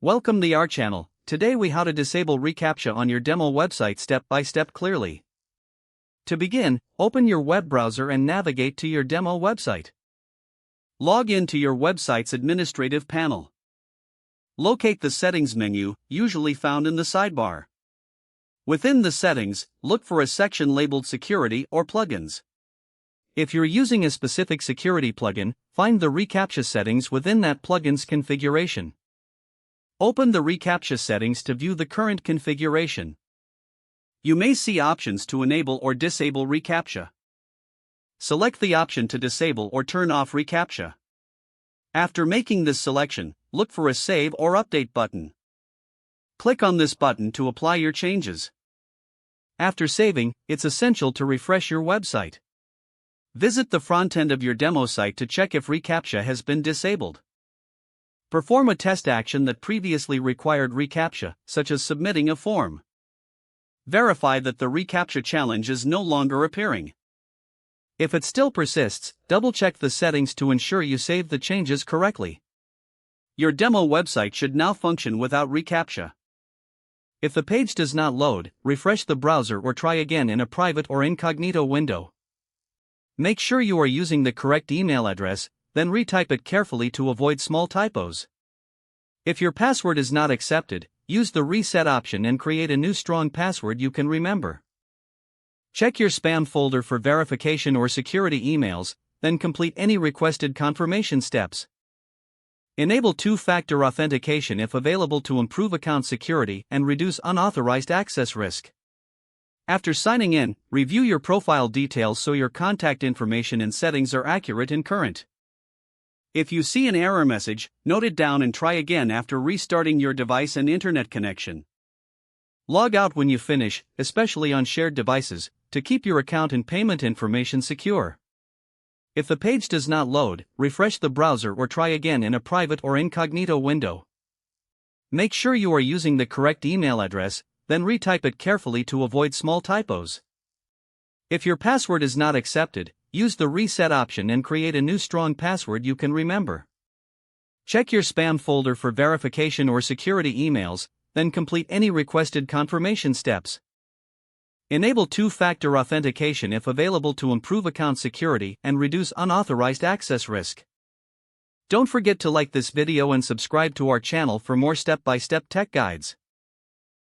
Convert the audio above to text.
Welcome to our channel. Today we how to disable reCAPTCHA on your demo website step by step clearly. To begin, open your web browser and navigate to your demo website. Log in to your website's administrative panel. Locate the settings menu, usually found in the sidebar. Within the settings, look for a section labeled security or plugins. If you're using a specific security plugin, find the reCAPTCHA settings within that plugin's configuration. Open the reCAPTCHA settings to view the current configuration. You may see options to enable or disable reCAPTCHA. Select the option to disable or turn off reCAPTCHA. After making this selection, look for a Save or Update button. Click on this button to apply your changes. After saving, it's essential to refresh your website. Visit the front end of your demo site to check if reCAPTCHA has been disabled. Perform a test action that previously required reCAPTCHA, such as submitting a form. Verify that the reCAPTCHA challenge is no longer appearing. If it still persists, double-check the settings to ensure you saved the changes correctly. Your demo website should now function without reCAPTCHA. If the page does not load, refresh the browser or try again in a private or incognito window. Make sure you are using the correct email address, then retype it carefully to avoid small typos. If your password is not accepted, use the reset option and create a new strong password you can remember. Check your spam folder for verification or security emails, then complete any requested confirmation steps. Enable two-factor authentication if available to improve account security and reduce unauthorized access risk. After signing in, review your profile details so your contact information and settings are accurate and current. If you see an error message, note it down and try again after restarting your device and internet connection. Log out when you finish, especially on shared devices, to keep your account and payment information secure. If the page does not load, refresh the browser or try again in a private or incognito window. Make sure you are using the correct email address, then retype it carefully to avoid small typos. If your password is not accepted, use the reset option and create a new strong password you can remember. Check your spam folder for verification or security emails, then complete any requested confirmation steps. Enable two-factor authentication if available to improve account security and reduce unauthorized access risk. Don't forget to like this video and subscribe to our channel for more step-by-step tech guides.